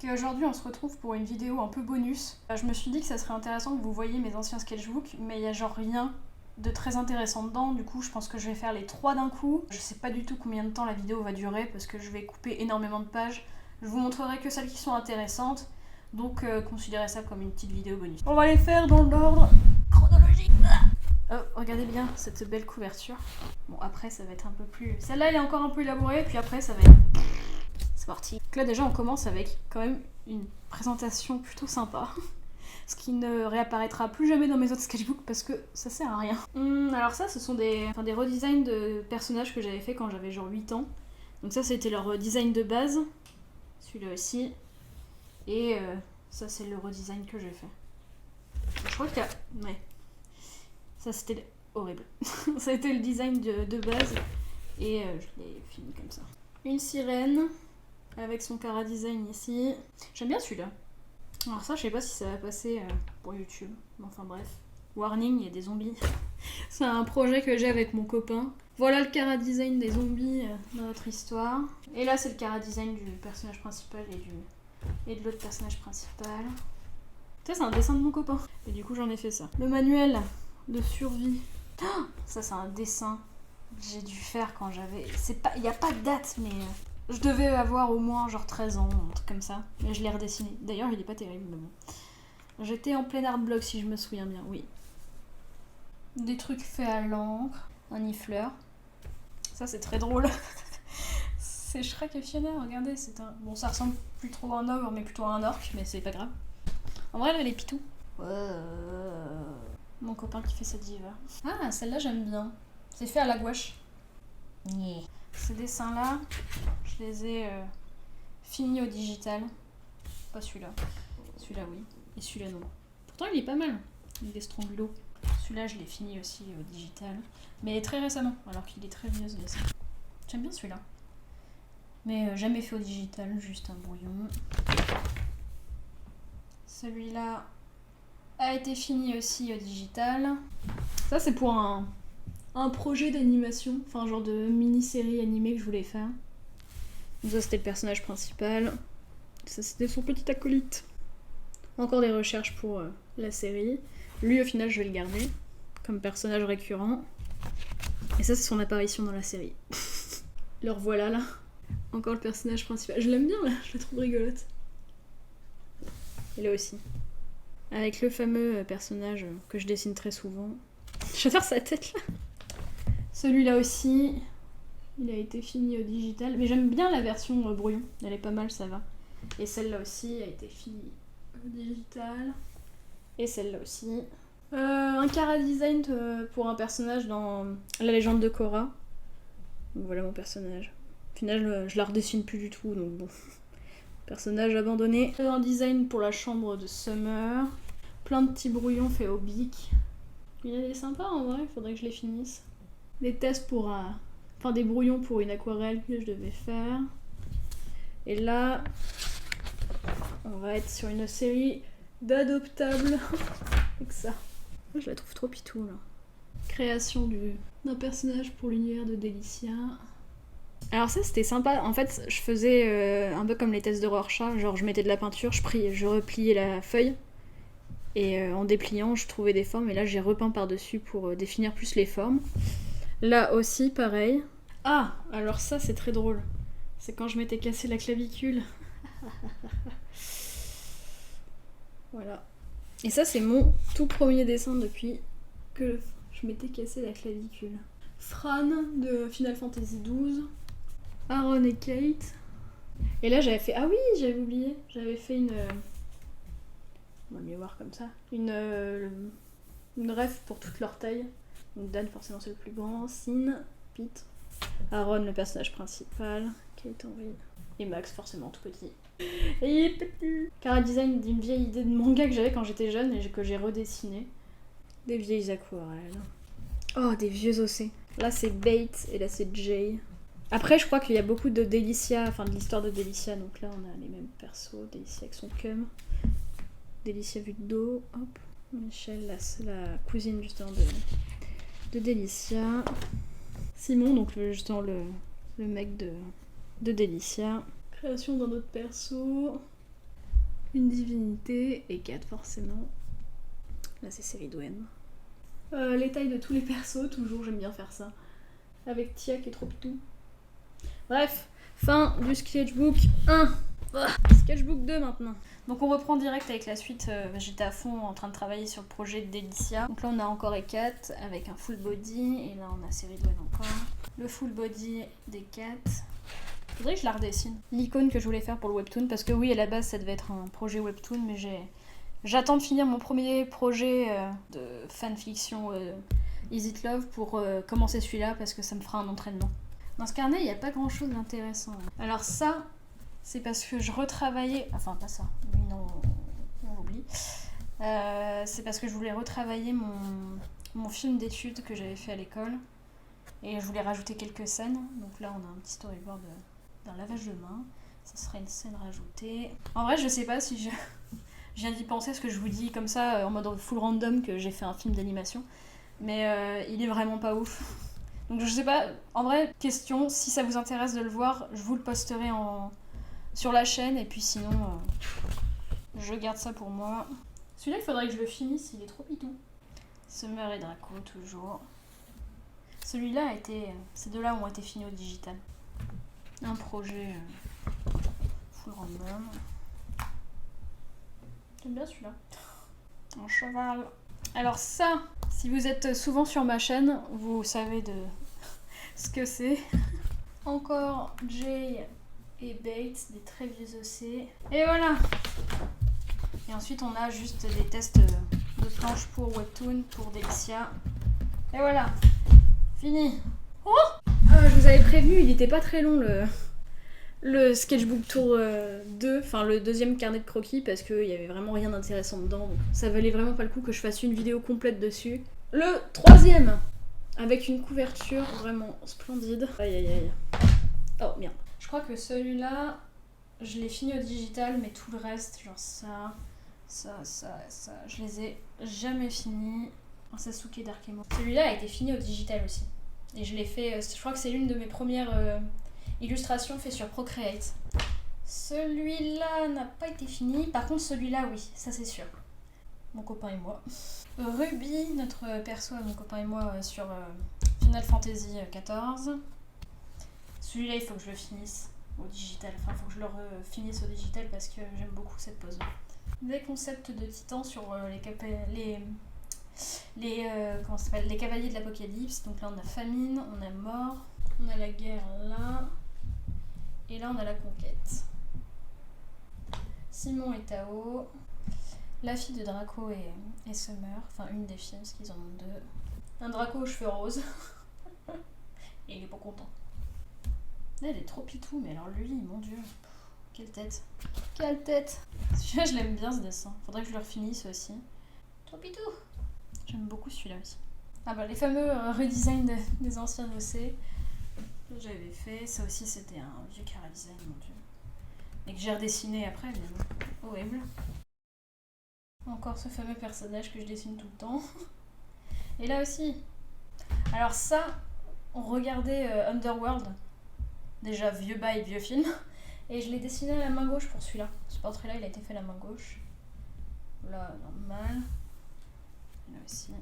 Et aujourd'hui on se retrouve pour une vidéo un peu bonus. Je me suis dit que ça serait intéressant que vous voyiez mes anciens sketchbooks, mais il y a genre rien de très intéressant dedans, du coup je pense que je vais faire les 3 d'un coup. Je sais pas du tout combien de temps la vidéo va durer parce que je vais couper énormément de pages. Je vous montrerai que celles qui sont intéressantes, donc considérez ça comme une petite vidéo bonus. On va les faire dans l'ordre chronologique. Oh, regardez bien cette belle couverture. Bon, après ça va être un peu plus... Celle-là elle est encore un peu élaborée, puis après ça va être... C'est parti. Donc là déjà on commence avec quand même une présentation plutôt sympa. Ce qui ne réapparaîtra plus jamais dans mes autres sketchbooks parce que ça sert à rien. Alors ça ce sont des redesigns de personnages que j'avais fait quand j'avais genre 8 ans. Donc ça c'était leur design de base. Celui-là aussi. Et ça c'est le redesign que j'ai fait. Je crois qu'il y a... Ouais. Ça c'était horrible. Ça a été le design de base. Et je l'ai fini comme ça. Une sirène. Avec son Cara Design ici. J'aime bien celui-là. Alors ça, je sais pas si ça va passer pour YouTube. Enfin bref. Warning, il y a des zombies. C'est un projet que j'ai avec mon copain. Voilà le Cara Design des zombies dans notre histoire. Et là, c'est le Cara Design du personnage principal et de l'autre personnage principal. Ça, c'est un dessin de mon copain. Et du coup, j'en ai fait ça. Le manuel de survie. Oh, ça, c'est un dessin que j'ai dû faire quand j'avais... Il n'y a pas de date, mais... Je devais avoir au moins genre 13 ans, un truc comme ça. Mais je l'ai redessiné. D'ailleurs, il est pas terrible, mais bon. J'étais en plein art block si je me souviens bien, oui. Des trucs faits à l'encre. Un nifleur. Ça, c'est très drôle. C'est Shrek et Fiona, regardez. C'est un... Bon, ça ressemble plus trop à un ogre, mais plutôt à un orc, mais c'est pas grave. En vrai, elle est pitou. Mon copain qui fait sa diva. Ah, celle-là, j'aime bien. C'est fait à la gouache. Yeah. Ces dessins-là, je les ai finis au digital. Pas celui-là. Celui-là, oui. Et celui-là, non. Pourtant, il est pas mal. Il est strangulo. Celui-là, je l'ai fini aussi au digital. Mais très récemment, alors qu'il est très vieux ce dessin. J'aime bien celui-là. Mais jamais fait au digital, juste un brouillon. Celui-là a été fini aussi au digital. Ça, c'est pour un projet d'animation, enfin genre de mini-série animée que je voulais faire. Donc ça c'était le personnage principal, ça c'était son petit acolyte. Encore des recherches pour la série. Lui au final je vais le garder comme personnage récurrent. Et ça c'est son apparition dans la série. Le revoilà là. Encore le personnage principal. Je l'aime bien là, je la trouve rigolote. Et là aussi. Avec le fameux personnage que je dessine très souvent. J'adore sa tête là. Celui-là aussi, il a été fini au digital. Mais j'aime bien la version brouillon. Elle est pas mal, ça va. Et celle-là aussi a été finie au digital. Et celle-là aussi. Un Cara Design pour un personnage dans La Légende de Korra. Donc voilà mon personnage. Au final, je la redessine plus du tout, donc bon. Personnage abandonné. Un design pour la chambre de Summer. Plein de petits brouillons faits au bic. Il est sympa en vrai, il faudrait que je les finisse. Des tests pour des brouillons pour une aquarelle que je devais faire. Et là, on va être sur une série d'adoptables. Avec ça. Je la trouve trop pitou là. Création d'un personnage pour l'univers de Delicia. Alors ça c'était sympa, en fait je faisais un peu comme les tests de Rorschach, genre je mettais de la peinture, je repliais la feuille et en dépliant je trouvais des formes et là j'ai repeint par-dessus pour définir plus les formes. Là aussi pareil. Ah, alors ça c'est très drôle, c'est quand je m'étais cassé la clavicule. Voilà. Et ça c'est mon tout premier dessin depuis que je m'étais cassé la clavicule. Fran de Final Fantasy XII. Aaron et Kate. Et là j'avais fait... Ah oui, j'avais oublié. J'avais fait une... On va mieux voir comme ça. Une ref pour toute leur taille. Donc Dan forcément c'est le plus grand. Sin, Pete. Aaron le personnage principal. Kate en vrai. Et Max forcément tout petit. Et il est petit. Cara Design d'une vieille idée de manga que j'avais quand j'étais jeune et que j'ai redessiné. Des vieilles aquarelles. Oh, des vieux ossets. Là c'est Bate et là c'est Jay. Après je crois qu'il y a beaucoup de Delicia, enfin de l'histoire de Delicia, donc là on a les mêmes persos, Delicia avec son cum. Delicia vue de dos, hop. Michelle, là c'est la cousine justement de Delicia. Simon, donc justement le mec de Delicia. Création d'un autre perso. Une divinité et 4 forcément. Là c'est Céridwen. Les tailles de tous les persos, toujours j'aime bien faire ça. Avec Tia qui est trop pitou. Bref, fin du sketchbook 1. Sketchbook 2 maintenant. Donc on reprend direct avec la suite. J'étais à fond en train de travailler sur le projet d'Elicia. Donc là on a encore Ekat avec un full body. Et là on a Céridwen encore. Le full body d'Ekat. Faudrait que je la redessine. L'icône que je voulais faire pour le webtoon. Parce que oui, à la base ça devait être un projet webtoon. Mais j'attends de finir mon premier projet de fanfiction Is It Love pour commencer celui-là. Parce que ça me fera un entraînement. Dans ce carnet il n'y a pas grand chose d'intéressant. Alors ça... c'est parce que je retravaillais... Enfin, pas ça. Oui, non, on oublie. C'est parce que je voulais retravailler mon film d'études que j'avais fait à l'école. Et je voulais rajouter quelques scènes. Donc là, on a un petit storyboard d'un lavage de main. Ça serait une scène rajoutée. En vrai, je sais pas si je viens d'y penser, parce que je vous dis comme ça, en mode full random, que j'ai fait un film d'animation. Mais il est vraiment pas ouf. Donc je sais pas, en vrai, question, si ça vous intéresse de le voir, je vous le posterai sur la chaîne, et puis sinon, je garde ça pour moi. Celui-là, il faudrait que je le finisse, il est trop pitou. Summer et Draco, toujours. Celui-là a été... Ces deux-là ont été finis au digital. Un projet full random. J'aime bien celui-là. Un cheval. Alors ça, si vous êtes souvent sur ma chaîne, vous savez de ce que c'est. Encore Jay et Bates, des très vieux OC. Et voilà. Et ensuite on a juste des tests de planches pour Webtoon, pour Delicia. Et voilà. Fini. Oh, je vous avais prévenu, il n'était pas très long le sketchbook tour 2, enfin le deuxième carnet de croquis, parce qu'il y avait vraiment rien d'intéressant dedans. Donc ça valait vraiment pas le coup que je fasse une vidéo complète dessus. Le troisième, avec une couverture vraiment splendide. Aïe aïe aïe. Oh merde. Je crois que celui-là, je l'ai fini au digital, mais tout le reste, genre ça, je les ai jamais finis. Un Sasuke Darkemo. Celui-là a été fini au digital aussi. Et je l'ai fait, je crois que c'est l'une de mes premières illustrations faites sur Procreate. Celui-là n'a pas été fini. Par contre, celui-là, oui, ça c'est sûr. Mon copain et moi. Ruby, notre perso, mon copain et moi, sur Final Fantasy XIV. Celui-là, il faut que je le finisse au digital. Enfin, il faut que je le finisse au digital parce que j'aime beaucoup cette pose. Des concepts de titans sur les cavaliers de l'apocalypse. Donc là, on a famine, on a mort, on a la guerre là. Et là, on a la conquête. Simon et Tao. La fille de Draco et Summer. Enfin, une des filles, parce qu'ils en ont deux. Un Draco aux cheveux roses. Et il est pas content. Elle est trop pitou, mais alors lui, mon dieu. Quelle tête. Quelle tête. Celui-là, je l'aime bien ce dessin. Faudrait que je le refinisse aussi. Trop pitou. J'aime beaucoup celui-là aussi. Ah bah les fameux redesign des anciens OC. J'avais fait. Ça aussi, c'était un vieux Cara Design, mon dieu. Et que j'ai redessiné après, mais horrible. Encore ce fameux personnage que je dessine tout le temps. Et là aussi. Alors ça, on regardait Underworld. Déjà vieux bail, vieux film. Et je l'ai dessiné à la main gauche pour celui-là. Ce portrait-là, il a été fait à la main gauche. Là, normal. Là aussi.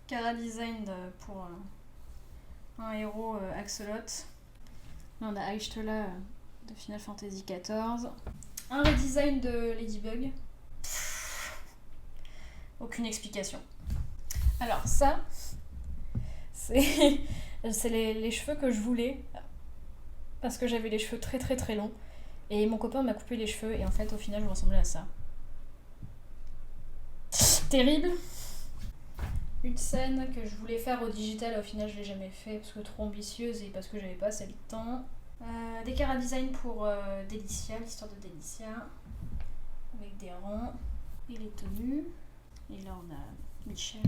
Cara Design pour un héros Axolot. Là, on a Aishtela de Final Fantasy XIV. Un redesign de Ladybug. Aucune explication. Alors ça, c'est les cheveux que je voulais. Parce que j'avais les cheveux très très très longs. Et mon copain m'a coupé les cheveux. Et en fait, au final, je ressemblais à ça. Terrible. Une scène que je voulais faire au digital, au final je l'ai jamais fait parce que trop ambitieuse et parce que j'avais pas assez le temps. Des Cara Design pour Delicia, l'histoire de Delicia, avec des rangs et les tenues. Et là on a Michel.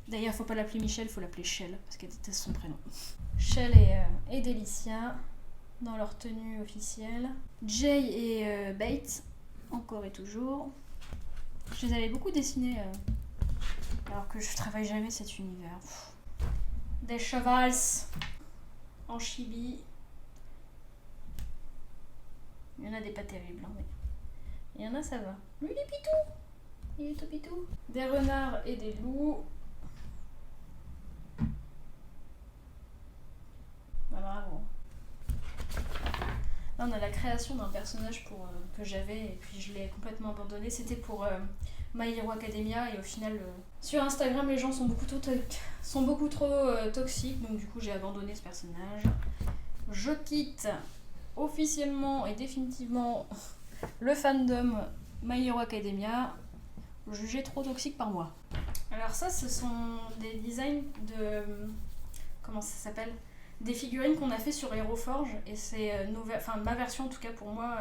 D'ailleurs faut pas l'appeler Michel, faut l'appeler Shell parce qu'elle déteste son prénom. Shell et Delicia dans leur tenue officielle. Jay et Bates, encore et toujours. Je les avais beaucoup dessinés. Alors que je travaille jamais cet univers. Des chevals en chibi. Il y en a des pas terribles, hein, mais Il y en a, ça va. Lui, il est pitou. Il est tout pitou. Des renards et des loups. Bah, bravo. Là, on a la création d'un personnage que j'avais et puis je l'ai complètement abandonné. C'était pour My Hero Academia et au final, sur Instagram, les gens sont beaucoup trop toxiques. Donc du coup, j'ai abandonné ce personnage. Je quitte officiellement et définitivement le fandom My Hero Academia, jugé trop toxique par moi. Alors ça, ce sont des designs de... Comment ça s'appelle ? Des figurines qu'on a fait sur HeroForge et c'est ma version en tout cas pour moi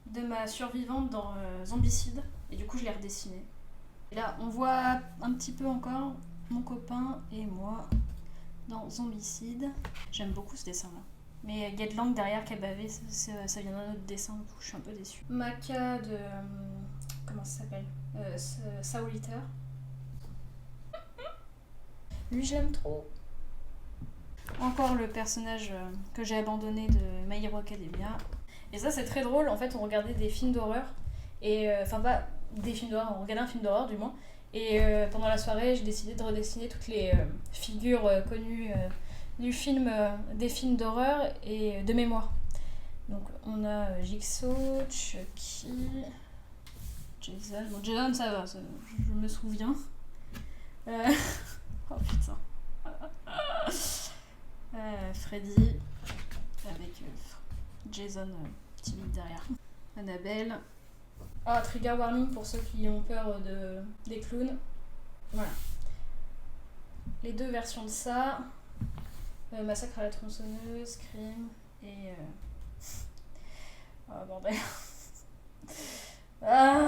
de ma survivante dans Zombicide et du coup je l'ai redessinée. Et là on voit un petit peu encore mon copain et moi dans Zombicide. J'aime beaucoup ce dessin là. Mais il y a de l'angle derrière qui a bavé, ça vient d'un autre dessin, du coup je suis un peu déçue. Maca de... comment ça s'appelle Saul Eater. Lui je l'aime trop. Encore le personnage que j'ai abandonné de My Hero Academia. Et ça c'est très drôle, en fait on regardait des films d'horreur, et enfin pas des films d'horreur, on regardait un film d'horreur du moins, et pendant la soirée j'ai décidé de redessiner toutes les figures connues du film, des films d'horreur et de mémoire. Donc on a Jigsaw, Chucky, Jason. Bon Jason ça va, je me souviens. Oh putain. Freddy avec Jason timide derrière. Annabelle. Ah, trigger warning pour ceux qui ont peur des clowns. Voilà. Les deux versions de ça. Massacre à la tronçonneuse, Scream et... Oh bordel. Ah.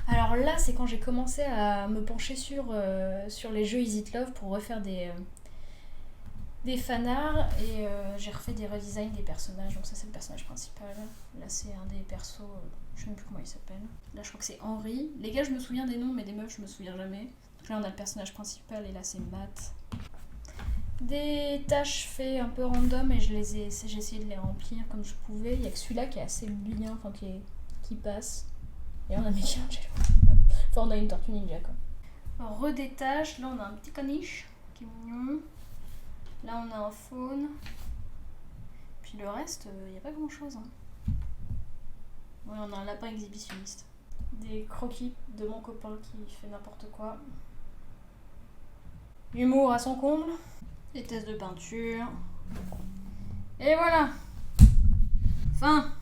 Alors là, c'est quand j'ai commencé à me pencher sur les jeux Is It Love pour refaire des fanarts et j'ai refait des redesigns des personnages. Donc ça c'est le personnage principal, là c'est un des persos, je sais même plus comment il s'appelle, là je crois que c'est Henri. Les gars je me souviens des noms mais des meufs je me souviens jamais. Donc là on a le personnage principal et là c'est Matt. Des tâches faites un peu random et j'ai essayé de les remplir comme je pouvais. Il y a que celui-là qui est assez bien, enfin qui passe. Et on a Michelangelo. Enfin on a une tortue ninja quoi. Redétache, là on a un petit caniche qui est mignon. Là on a un faune. Puis le reste, il n'y a pas grand chose. Hein. Ouais, on a un lapin exhibitionniste. Des croquis de mon copain qui fait n'importe quoi. Humour à son comble. Des tests de peinture. Et voilà. Fin.